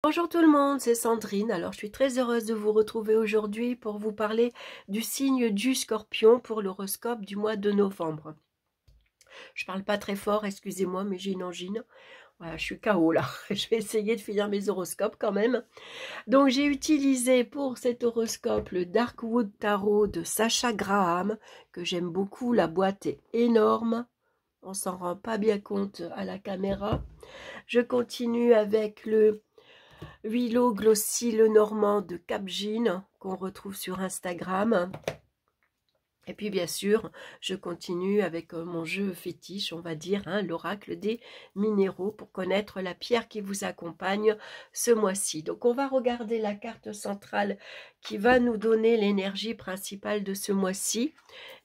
Bonjour tout le monde, c'est Sandrine. Alors je suis très heureuse de vous retrouver aujourd'hui pour vous parler du signe du Scorpion pour l'horoscope du mois de novembre. Je parle pas très fort, excusez-moi, mais j'ai une angine. Voilà, je suis KO là. Je vais essayer de finir mes horoscopes quand même. Donc j'ai utilisé pour cet horoscope le Darkwood Tarot de Sacha Graham, que j'aime beaucoup. La boîte est énorme. On s'en rend pas bien compte à la caméra. Je continue avec le Willow Glossy Le Normand de Cap Jean qu'on retrouve sur Instagram. Et puis bien sûr, je continue avec mon jeu fétiche, on va dire, l'oracle des minéraux pour connaître la pierre qui vous accompagne ce mois-ci. Donc on va regarder la carte centrale qui va nous donner l'énergie principale de ce mois-ci.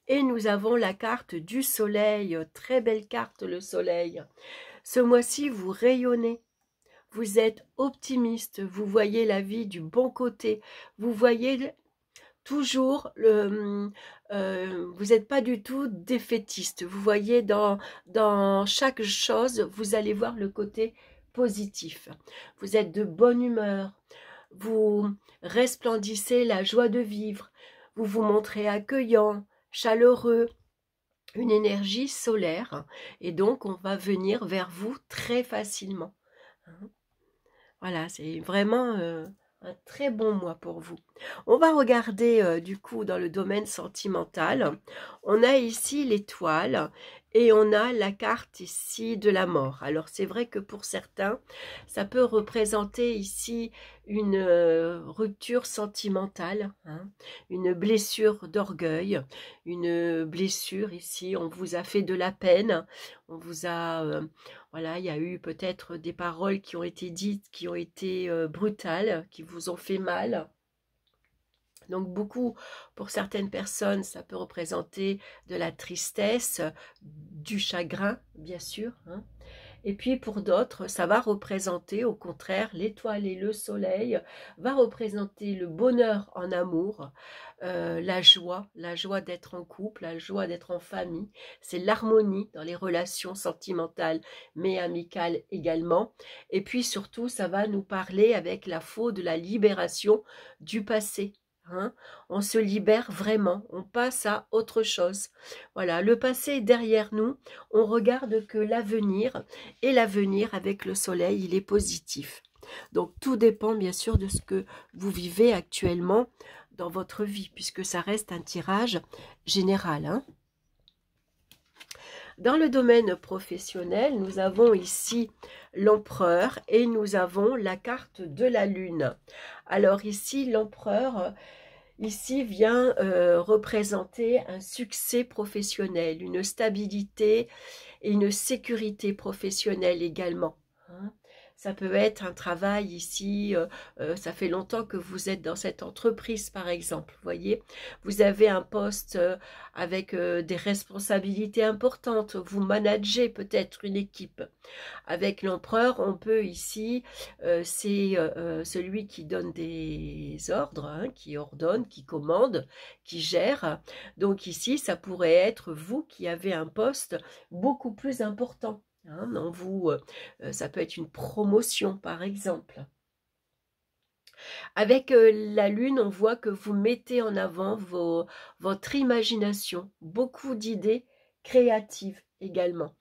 Et nous avons la carte du soleil, très belle carte le soleil. Ce mois-ci, vous rayonnez. Vous êtes optimiste, vous voyez la vie du bon côté, vous voyez toujours, vous n'êtes pas du tout défaitiste, vous voyez dans chaque chose, vous allez voir le côté positif. Vous êtes de bonne humeur, vous resplendissez la joie de vivre, vous vous montrez accueillant, chaleureux, une énergie solaire, et donc on va venir vers vous très facilement. Voilà, c'est vraiment un très bon mois pour vous. On va regarder du coup dans le domaine sentimental. On a ici l'étoile et on a la carte ici de la mort. Alors c'est vrai que pour certains, ça peut représenter ici une rupture sentimentale, une blessure d'orgueil, une blessure ici, on vous a fait de la peine, on vous a... voilà, il y a eu peut-être des paroles qui ont été dites, qui ont été brutales, qui vous ont fait mal. Donc beaucoup, pour certaines personnes, ça peut représenter de la tristesse, du chagrin, bien sûr. Et puis pour d'autres, ça va représenter, au contraire, l'étoile et le soleil, va représenter le bonheur en amour, la joie d'être en couple, la joie d'être en famille. C'est l'harmonie dans les relations sentimentales, mais amicales également. Et puis surtout, ça va nous parler avec la faux de la libération du passé. On se libère vraiment, on passe à autre chose. Voilà, le passé est derrière nous, on regarde que l'avenir, et l'avenir avec le soleil, il est positif. Donc tout dépend bien sûr de ce que vous vivez actuellement dans votre vie, puisque ça reste un tirage général. Dans le domaine professionnel, nous avons ici l'empereur et nous avons la carte de la lune. Alors ici, l'empereur ici vient représenter un succès professionnel, une stabilité et une sécurité professionnelle également. Ça peut être un travail ici, ça fait longtemps que vous êtes dans cette entreprise par exemple, vous voyez. Vous avez un poste avec des responsabilités importantes, vous managez peut-être une équipe. Avec l'empereur, on peut ici, c'est celui qui donne des ordres, qui ordonne, qui commande, qui gère. Donc ici, ça pourrait être vous qui avez un poste beaucoup plus important. Ça peut être une promotion par exemple. Avec la lune, on voit que vous mettez en avant votre imagination, beaucoup d'idées créatives également.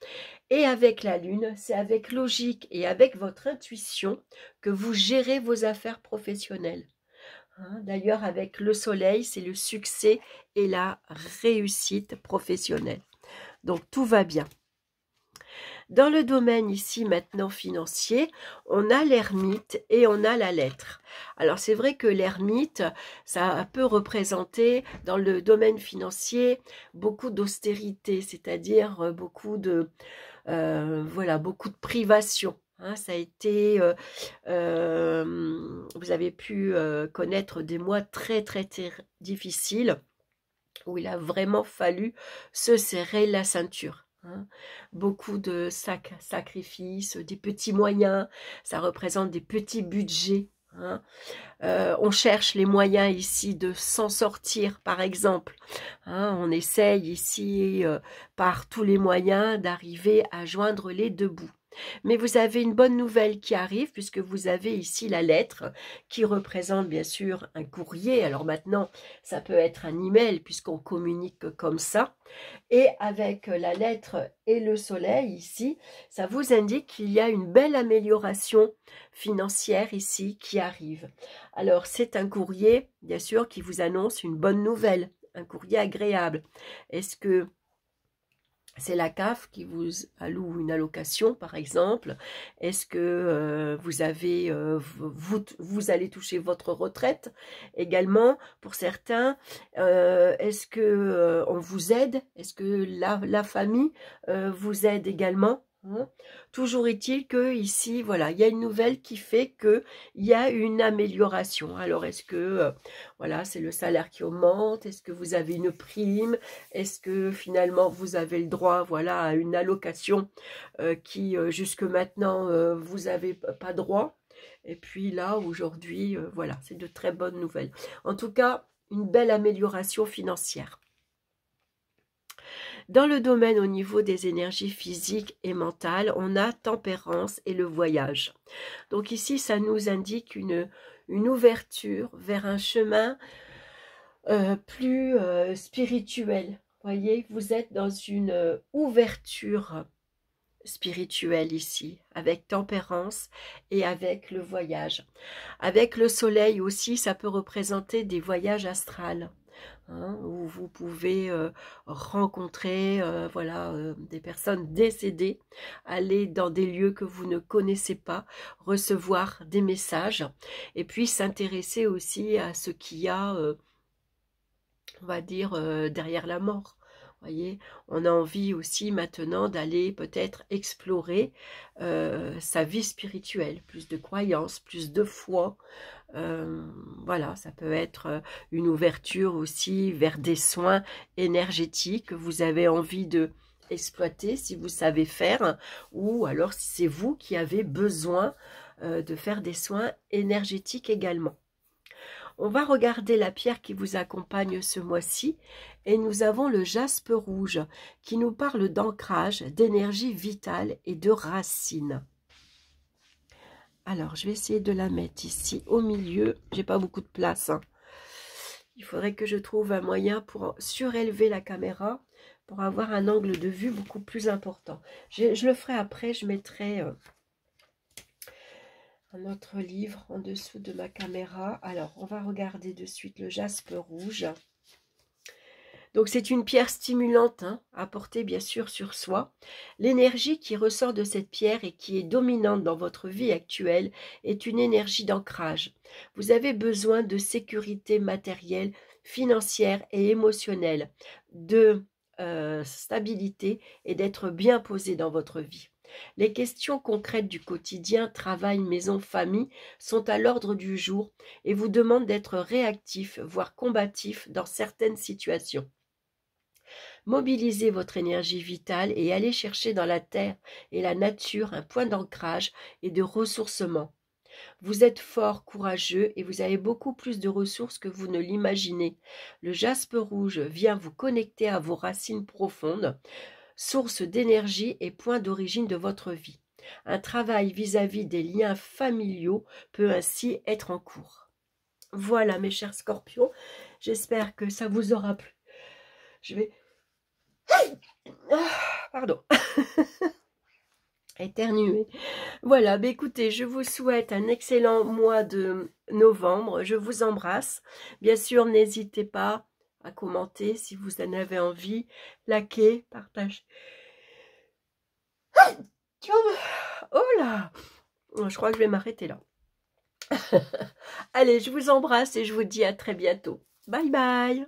Et avec la lune, c'est avec logique et avec votre intuition que vous gérez vos affaires professionnelles. D'ailleurs, avec le soleil, c'est le succès et la réussite professionnelle. Donc, tout va bien. Dans le domaine ici maintenant financier, on a l'ermite et on a la lettre. Alors c'est vrai que l'ermite, ça peut représenter dans le domaine financier beaucoup d'austérité, c'est-à-dire beaucoup de beaucoup de privation. Ça a été, vous avez pu connaître des mois très difficiles où il a vraiment fallu se serrer la ceinture. Beaucoup de sacrifices, des petits moyens, ça représente des petits budgets. On cherche les moyens ici de s'en sortir, par exemple. On essaye ici, par tous les moyens, d'arriver à joindre les deux bouts. Mais vous avez une bonne nouvelle qui arrive puisque vous avez ici la lettre qui représente bien sûr un courrier. Alors maintenant, ça peut être un email puisqu'on communique comme ça. Et avec la lettre et le soleil ici, ça vous indique qu'il y a une belle amélioration financière ici qui arrive. Alors c'est un courrier bien sûr qui vous annonce une bonne nouvelle, un courrier agréable. Est-ce que c'est la CAF qui vous alloue une allocation, par exemple? Est-ce que vous allez toucher votre retraite également? Pour certains, est-ce que on vous aide? Est-ce que la famille vous aide également? Toujours est-il que ici, voilà, il y a une nouvelle qui fait que il y a une amélioration. Alors, est-ce que voilà, c'est le salaire qui augmente? Est-ce que vous avez une prime? Est-ce que finalement vous avez le droit, voilà, à une allocation qui jusque maintenant vous n'avez pas droit? Et puis là, aujourd'hui, voilà, c'est de très bonnes nouvelles. En tout cas, une belle amélioration financière. Dans le domaine au niveau des énergies physiques et mentales, on a tempérance et le voyage. Donc ici, ça nous indique une ouverture vers un chemin plus spirituel. Voyez, vous êtes dans une ouverture spirituelle ici, avec tempérance et avec le voyage. Avec le soleil aussi, ça peut représenter des voyages astrales. Où vous pouvez rencontrer voilà, des personnes décédées, aller dans des lieux que vous ne connaissez pas, recevoir des messages, et puis s'intéresser aussi à ce qu'il y a, on va dire, derrière la mort. Voyez, on a envie aussi maintenant d'aller peut-être explorer sa vie spirituelle, plus de croyances, plus de foi. Voilà, ça peut être une ouverture aussi vers des soins énergétiques que vous avez envie de exploiter si vous savez faire, ou alors si c'est vous qui avez besoin de faire des soins énergétiques également. On va regarder la pierre qui vous accompagne ce mois-ci et nous avons le jaspe rouge qui nous parle d'ancrage, d'énergie vitale et de racines. Alors, je vais essayer de la mettre ici au milieu. J'ai pas beaucoup de place. Il faudrait que je trouve un moyen pour surélever la caméra pour avoir un angle de vue beaucoup plus important. Je le ferai après, je mettrai un autre livre en dessous de ma caméra. Alors, on va regarder de suite le jaspe rouge. Donc, c'est une pierre stimulante à porter bien sûr sur soi. L'énergie qui ressort de cette pierre et qui est dominante dans votre vie actuelle est une énergie d'ancrage. Vous avez besoin de sécurité matérielle, financière et émotionnelle, de stabilité et d'être bien posé dans votre vie. Les questions concrètes du quotidien, travail, maison, famille, sont à l'ordre du jour et vous demandent d'être réactif, voire combatif dans certaines situations. Mobilisez votre énergie vitale et allez chercher dans la terre et la nature un point d'ancrage et de ressourcement. Vous êtes fort, courageux et vous avez beaucoup plus de ressources que vous ne l'imaginez. Le jaspe rouge vient vous connecter à vos racines profondes, source d'énergie et point d'origine de votre vie. Un travail vis-à-vis des liens familiaux peut ainsi être en cours. Voilà mes chers scorpions, j'espère que ça vous aura plu. Je vais... Pardon. Éternuer. Voilà, bah écoutez, je vous souhaite un excellent mois de novembre. Je vous embrasse. Bien sûr, n'hésitez pas à commenter si vous en avez envie, liker, partager. Oh là! Je crois que je vais m'arrêter là. Allez, je vous embrasse et je vous dis à très bientôt. Bye bye!